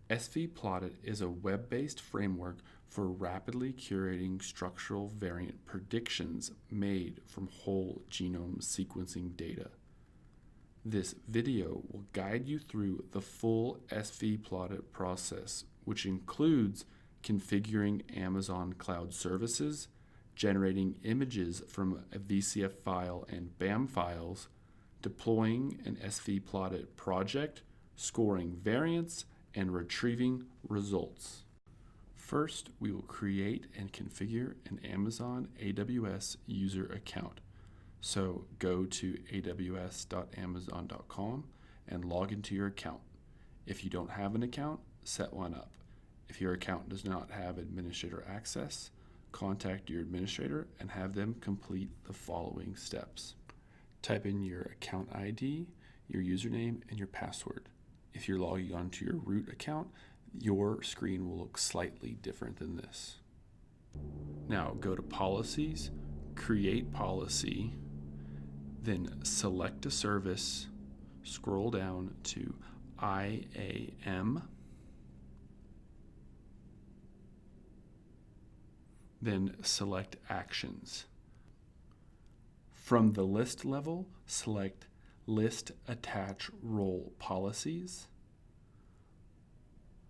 SV-Plaudit is a web-based framework for rapidly curating structural variant predictions made from whole genome sequencing data. This video will guide you through the full SV-Plaudit process, which includes configuring Amazon Cloud Services, generating images from a VCF file and BAM files, deploying an SV-Plaudit project, scoring variants, and retrieving results. First, we will create and configure an Amazon AWS user account. So go to aws.amazon.com and log into your account. If you don't have an account, set one up. If your account does not have administrator access, contact your administrator and have them complete the following steps. Type in your account ID, your username, and your password. If you're logging onto your root account, your screen will look slightly different than this. Now go to Policies, Create Policy, then select a service, scroll down to IAM, then select Actions. From the list level, select List Attach Role Policies.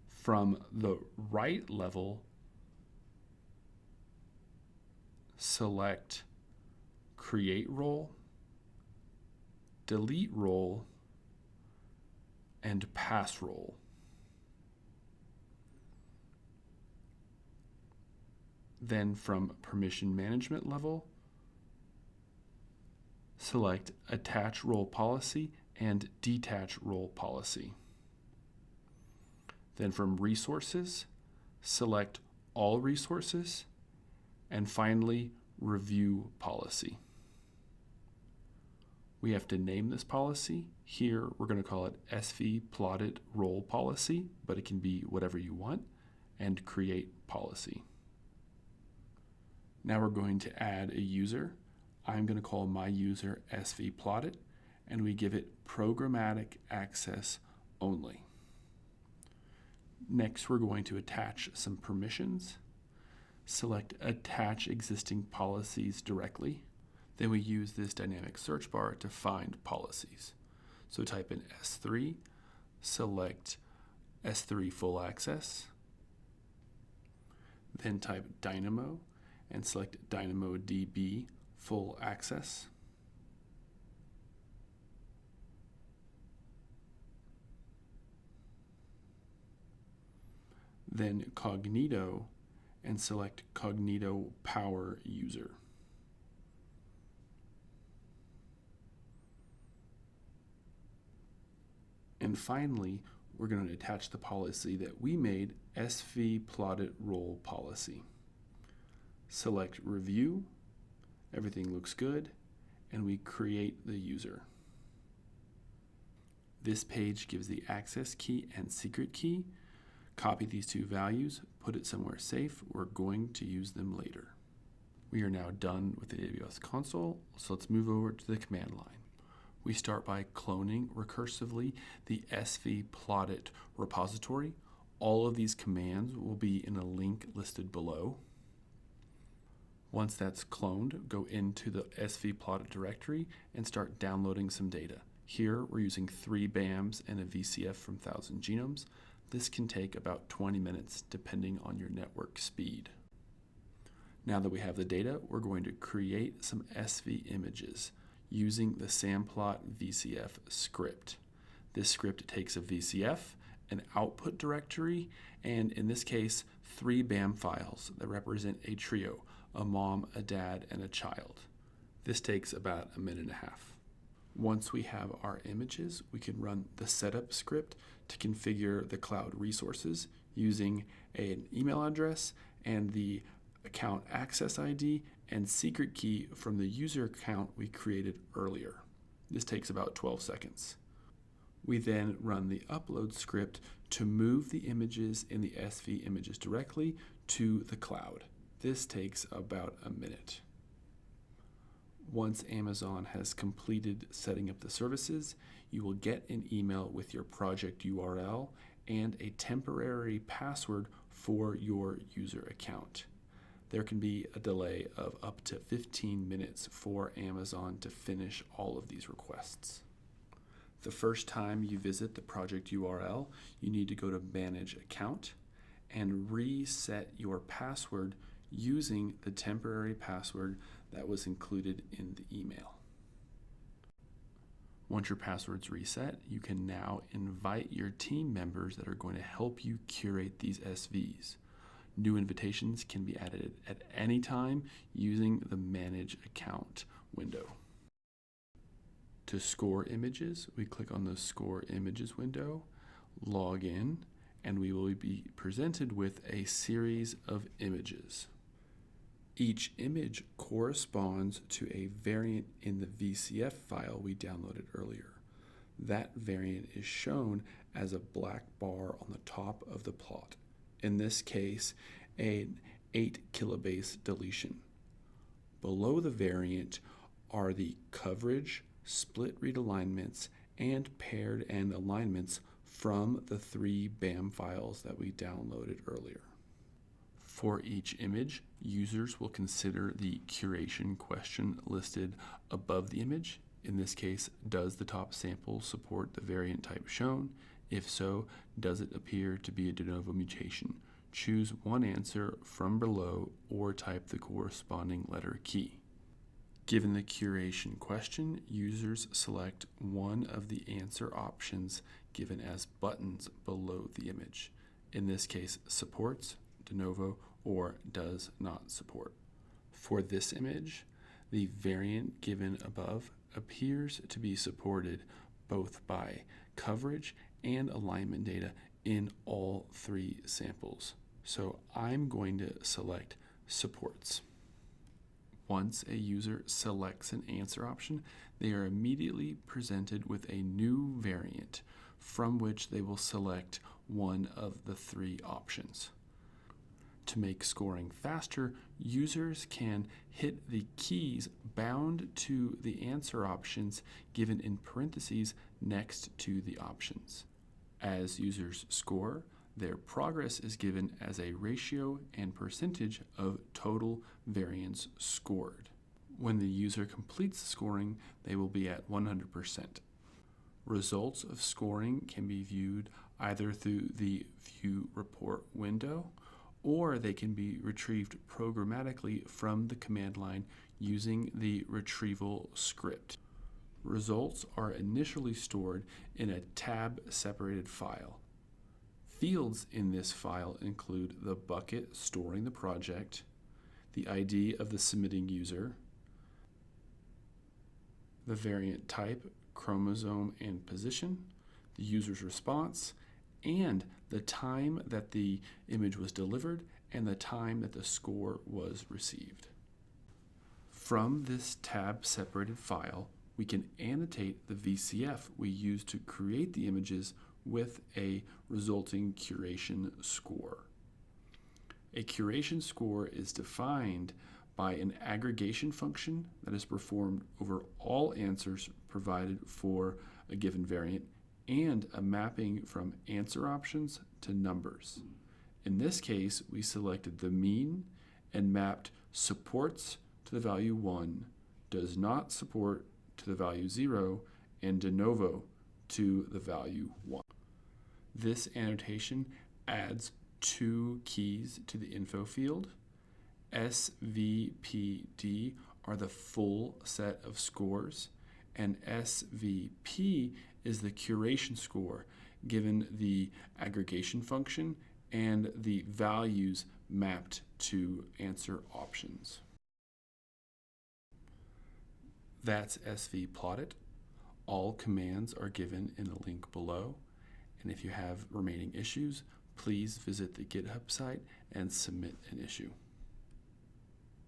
From the right level, select Create Role, Delete Role, and Pass Role. Then from Permission Management level, select Attach Role Policy and Detach Role Policy. Then from Resources, select All Resources, and finally, Review Policy. We have to name this policy. Here, we're going to call it SV-Plaudit Role Policy, but it can be whatever you want, and Create Policy. Now we're going to add a user. I'm going to call my user SV-Plaudit, and we give it programmatic access only. Next, we're going to attach some permissions. Select Attach Existing Policies directly. Then we use this dynamic search bar to find policies. So type in S3, select S3 Full Access, then type Dynamo and select DynamoDB Full Access. Then Cognito and select Cognito Power User. And finally, we're going to attach the policy that we made, SV-Plaudit Role Policy. Select Review, everything looks good, and we create the user. This page gives the access key and secret key. Copy these two values, put it somewhere safe. We're going to use them later. We are now done with the AWS console, so let's move over to the command line. We start by cloning recursively the SV-Plaudit repository. All of these commands will be in a link listed below. Once that's cloned, go into the SV-Plaudit directory and start downloading some data. Here, we're using 3 BAMs and a VCF from 1,000 genomes. This can take about 20 minutes depending on your network speed. Now that we have the data, we're going to create some SV images using the samplot VCF script. This script takes a VCF, an output directory, and in this case, 3 BAM files that represent a trio, a mom, a dad, and a child. This takes about a minute and a half. Once we have our images, we can run the setup script to configure the cloud resources using an email address and the account access ID and secret key from the user account we created earlier. This takes about 12 seconds. We then run the upload script to move the images in the SV images directly to the cloud. This takes about a minute. Once Amazon has completed setting up the services, you will get an email with your project URL and a temporary password for your user account. There can be a delay of up to 15 minutes for Amazon to finish all of these requests. The first time you visit the project URL, you need to go to Manage Account and reset your password using the temporary password that was included in the email. Once your password's reset, you can now invite your team members that are going to help you curate these SVs. New invitations can be added at any time using the Manage Account window. To score images, we click on the Score Images window, log in, and we will be presented with a series of images. Each image corresponds to a variant in the VCF file we downloaded earlier. That variant is shown as a black bar on the top of the plot. In this case, an 8 kilobase deletion. Below the variant are the coverage, split read alignments, and paired end alignments from the 3 BAM files that we downloaded earlier. For each image, users will consider the curation question listed above the image. In this case, does the top sample support the variant type shown? If so, does it appear to be a de novo mutation? Choose one answer from below or type the corresponding letter key. Given the curation question, users select one of the answer options given as buttons below the image. In this case, supports, de novo, or does not support. For this image, the variant given above appears to be supported both by coverage and alignment data in all 3 samples. So I'm going to select supports. Once a user selects an answer option, they are immediately presented with a new variant from which they will select one of the 3 options. To make scoring faster, users can hit the keys bound to the answer options given in parentheses next to the options. As users score, their progress is given as a ratio and percentage of total variance scored. When the user completes the scoring, they will be at 100%. Results of scoring can be viewed either through the View Report window, or they can be retrieved programmatically from the command line using the retrieval script. Results are initially stored in a tab-separated file. Fields in this file include the bucket storing the project, the ID of the submitting user, the variant type, chromosome, and position, the user's response, and the time that the image was delivered and the time that the score was received. From this tab-separated file, we can annotate the VCF we used to create the images with a resulting curation score. A curation score is defined by an aggregation function that is performed over all answers provided for a given variant and a mapping from answer options to numbers. In this case, we selected the mean and mapped supports to the value 1, does not support to the value 0, and de novo to the value 1. This annotation adds 2 keys to the info field. SVPD are the full set of scores, and SVP is the curation score given the aggregation function and the values mapped to answer options. That's SV-Plaudit. All commands are given in the link below, and if you have remaining issues, please visit the GitHub site and submit an issue.